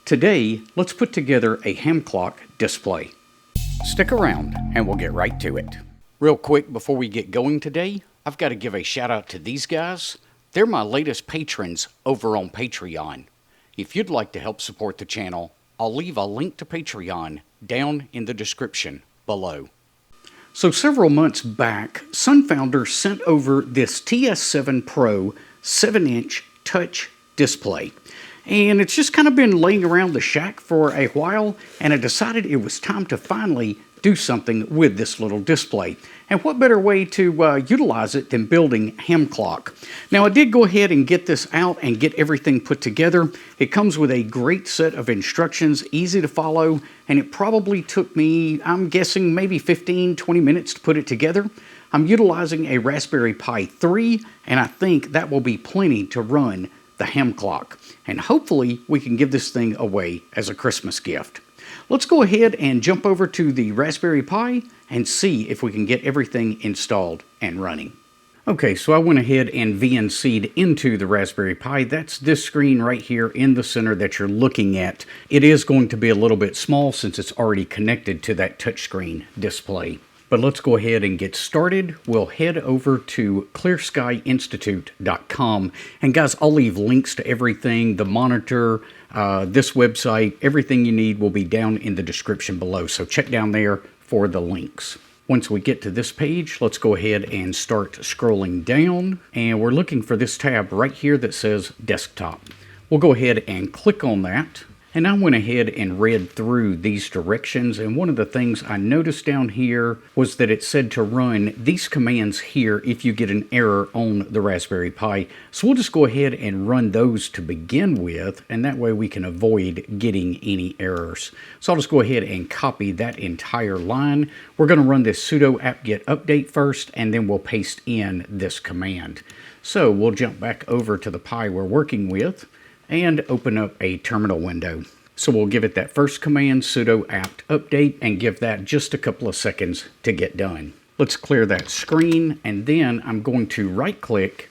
Today, let's put together a Hamclock display. Stick around and we'll get right to it. Real quick before we get going today, I've got to give a shout out to these guys. They're my latest patrons over on Patreon. If you'd like to help support the channel, I'll leave a link to Patreon down in the description below. So several months back, Sunfounder sent over this TS7 Pro 7-inch touch display. And it's just kind of been laying around the shack for a while, and I decided it was time to finally do something with this little display. And what better way to utilize it than building Hamclock? Now, I did go ahead and get this out and get everything put together. It comes with a great set of instructions, easy to follow, and it probably took me, I'm guessing, maybe 15-20 minutes to put it together. I'm utilizing a Raspberry Pi 3, and I think that will be plenty to run the Hamclock. And hopefully we can give this thing away as a Christmas gift. Let's go ahead and jump over to the Raspberry Pi and see if we can get everything installed and running. Okay, so I went ahead and VNC'd into the Raspberry Pi. That's this screen right here in the center that you're looking at. It is going to be a little bit small since it's already connected to that touchscreen display. But let's go ahead and get started. We'll head over to ClearSkyInstitute.com. And guys, I'll leave links to everything, the monitor, this website, everything you need will be down in the description below. So check down there for the links. Once we get to this page, let's go ahead and start scrolling down. And we're looking for this tab right here that says Desktop. We'll go ahead and click on that. And I went ahead and read through these directions, and one of the things I noticed down here was that it said to run these commands here if you get an error on the Raspberry Pi. So we'll just go ahead and run those to begin with, and that way we can avoid getting any errors. So I'll just go ahead and copy that entire line. We're going to run this sudo apt-get update first, and then we'll paste in this command. So we'll jump back over to the Pi we're working with and open up a terminal window. So we'll give it that first command, sudo apt update, and give that just a couple of seconds to get done. Let's clear that screen, and then I'm going to right click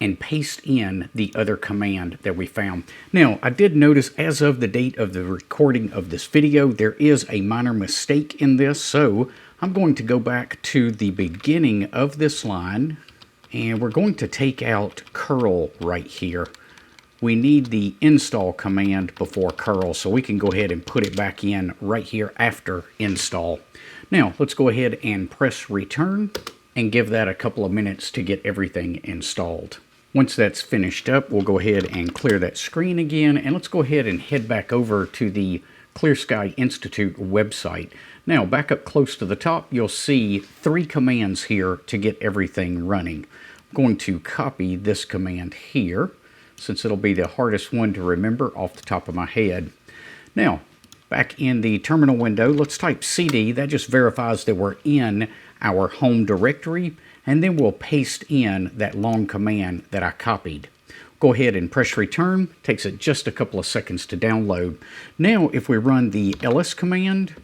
and paste in the other command that we found. Now, I did notice as of the date of the recording of this video, there is a minor mistake in this, so I'm going to go back to the beginning of this line, and we're going to take out curl right here. We need the install command before curl, so we can go ahead and put it back in right here after install. Now, let's go ahead and press return and give that a couple of minutes to get everything installed. Once that's finished up, we'll go ahead and clear that screen again, and let's go ahead and head back over to the ClearSky Institute website. Now, back up close to the top, you'll see 3 commands here to get everything running. I'm going to copy this command here, since it'll be the hardest one to remember off the top of my head. Now, back in the terminal window, let's type cd. That just verifies that we're in our home directory, and then we'll paste in that long command that I copied. Go ahead and press return. Takes it just a couple of seconds to download. Now, if we run the ls command,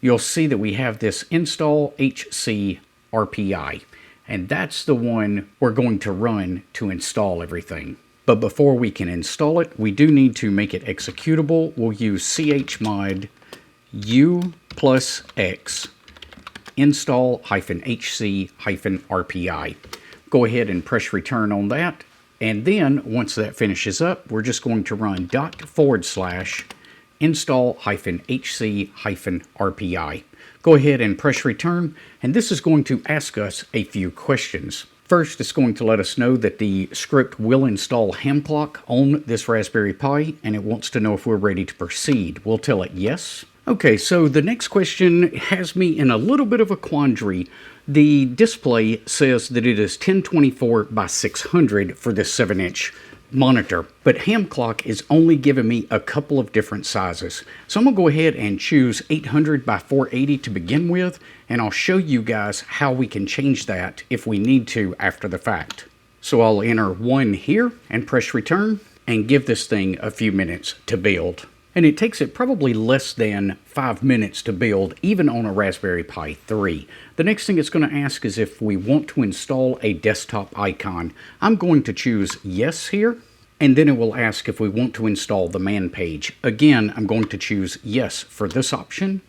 you'll see that we have this install HCRPI, and that's the one we're going to run to install everything. But before we can install it, we do need to make it executable. We'll use chmod u+x install-hc-rpi. Go ahead and press return on that. And then once that finishes up, we're just going to run /install-hc-rpi. Go ahead and press return. And this is going to ask us a few questions. First, it's going to let us know that the script will install Hamclock on this Raspberry Pi, and it wants to know if we're ready to proceed. We'll tell it yes. Okay, so the next question has me in a little bit of a quandary. The display says that it is 1024 by 600 for this 7-inch monitor, but Hamclock is only giving me a couple of different sizes. So I'm going to go ahead and choose 800 by 480 to begin with, and I'll show you guys how we can change that if we need to after the fact. So I'll enter 1 here and press return and give this thing a few minutes to build. And it takes it probably less than 5 minutes to build, even on a Raspberry Pi 3. The next thing it's going to ask is if we want to install a desktop icon. I'm going to choose yes here. And then it will ask if we want to install the man page. Again, I'm going to choose yes for this option.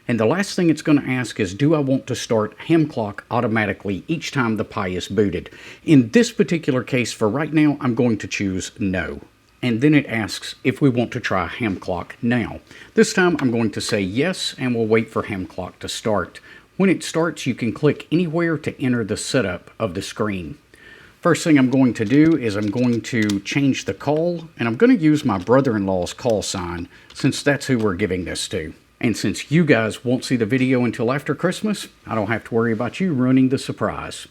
And the last thing it's going to ask is, do I want to start Hamclock automatically each time the Pi is booted? In this particular case, for right now, I'm going to choose no. And then it asks if we want to try Hamclock now. This time I'm going to say yes, and we'll wait for Hamclock to start. When it starts, you can click anywhere to enter the setup of the screen. First thing I'm going to do is I'm going to change the call, and I'm going to use my brother-in-law's call sign since that's who we're giving this to. And since you guys won't see the video until after Christmas, I don't have to worry about you ruining the surprise.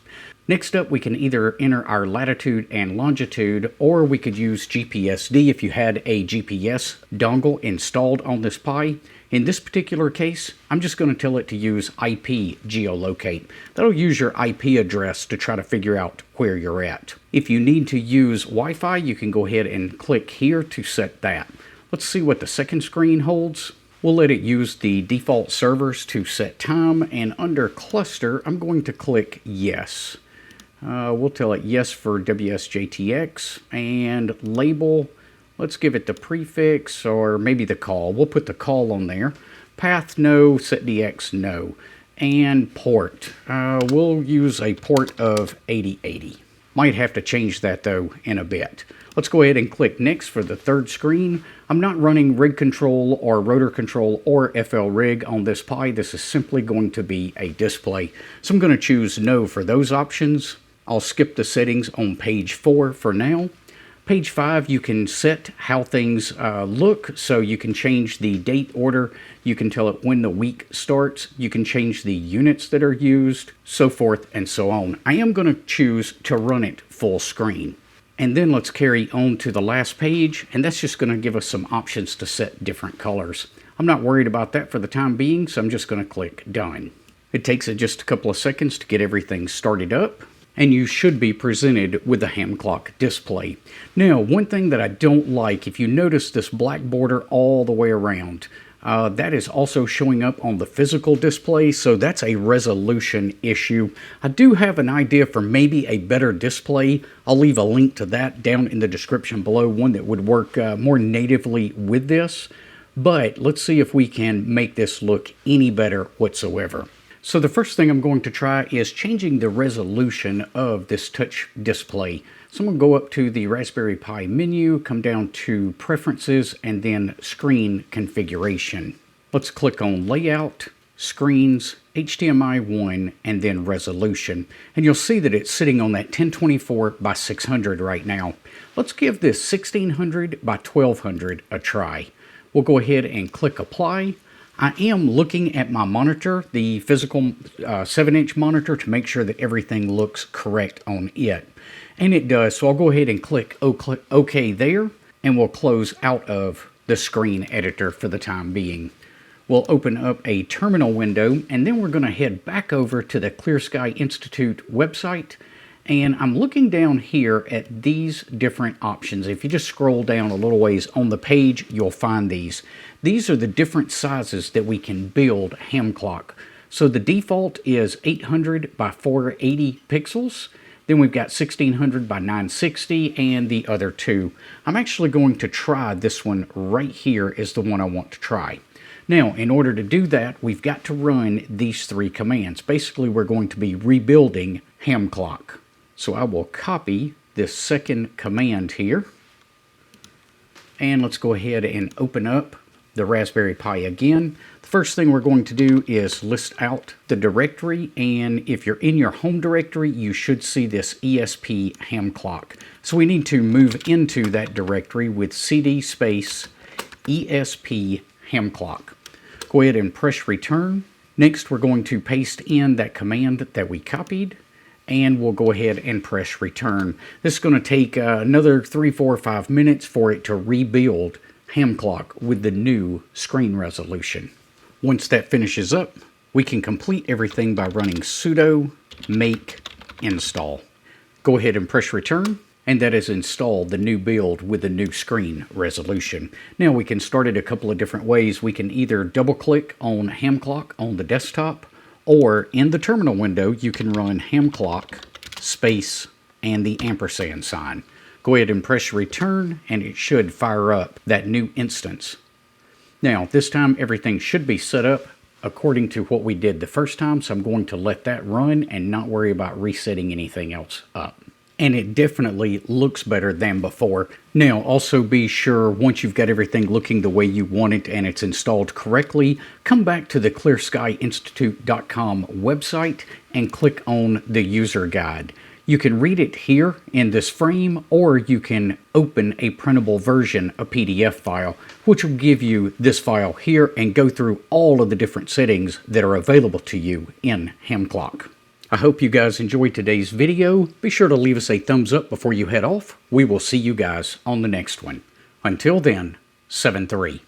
Next up, we can either enter our latitude and longitude, or we could use GPSD if you had a GPS dongle installed on this Pi. In this particular case, I'm just going to tell it to use IP geolocate. That'll use your IP address to try to figure out where you're at. If you need to use Wi-Fi, you can go ahead and click here to set that. Let's see what the second screen holds. We'll let it use the default servers to set time, and under cluster, I'm going to click yes. We'll tell it yes for WSJTX, and label, let's give it the prefix or maybe the call. We'll put the call on there. Path, no. SetDX, no. And port, we'll use a port of 8080. Might have to change that though in a bit. Let's go ahead and click next for the third screen. I'm not running rig control or rotor control or FL rig on this Pi. This is simply going to be a display. So I'm going to choose no for those options. I'll skip the settings on page 4 for now. Page 5, you can set how things look, so you can change the date order, you can tell it when the week starts, you can change the units that are used, so forth and so on. I am going to choose to run it full screen. And then let's carry on to the last page, and that's just going to give us some options to set different colors. I'm not worried about that for the time being, so I'm just going to click Done. It takes just a couple of seconds to get everything started up, and you should be presented with a Hamclock display. Now, one thing that I don't like, if you notice this black border all the way around, that is also showing up on the physical display, so that's a resolution issue. I do have an idea for maybe a better display. I'll leave a link to that down in the description below, one that would work more natively with this. But let's see if we can make this look any better whatsoever. So the first thing I'm going to try is changing the resolution of this touch display. So I'm going to go up to the Raspberry Pi menu, come down to Preferences, and then Screen Configuration. Let's click on Layout, Screens, HDMI 1, and then Resolution. And you'll see that it's sitting on that 1024 by 600 right now. Let's give this 1600 by 1200 a try. We'll go ahead and click Apply. I am looking at my monitor, the physical 7-inch monitor, to make sure that everything looks correct on it. And it does, so I'll go ahead and click OK there, and we'll close out of the screen editor for the time being. We'll open up a terminal window, and then we're going to head back over to the ClearSkyInstitute website. And I'm looking down here at these different options. If you just scroll down a little ways on the page, you'll find these. These are the different sizes that we can build Hamclock. So the default is 800 by 480 pixels. Then we've got 1600 by 960 and the other two. I'm actually going to try this one right here is the one I want to try. Now, in order to do that, we've got to run these 3 commands. Basically, we're going to be rebuilding Hamclock. So I will copy this second command here. And let's go ahead and open up the Raspberry Pi again. The first thing we're going to do is list out the directory. And if you're in your home directory, you should see this ESP Hamclock. So we need to move into that directory with CD space ESP Hamclock. Go ahead and press return. Next, we're going to paste in that command that we copied. And we'll go ahead and press return. This is going to take another 3, 4, 5 minutes for it to rebuild Hamclock with the new screen resolution. Once that finishes up, we can complete everything by running sudo make install. Go ahead and press return, and that has installed the new build with the new screen resolution. Now we can start it a couple of different ways. We can either double click on Hamclock on the desktop, or in the terminal window, you can run Hamclock space and the ampersand sign. Go ahead and press return, and it should fire up that new instance. Now, this time everything should be set up according to what we did the first time, so I'm going to let that run and not worry about resetting anything else up. And it definitely looks better than before. Now, also be sure, once you've got everything looking the way you want it and it's installed correctly, come back to the ClearSkyInstitute.com website and click on the user guide. You can read it here in this frame, or you can open a printable version, a PDF file, which will give you this file here and go through all of the different settings that are available to you in Hamclock. I hope you guys enjoyed today's video. Be sure to leave us a thumbs up before you head off. We will see you guys on the next one. Until then, 7-3.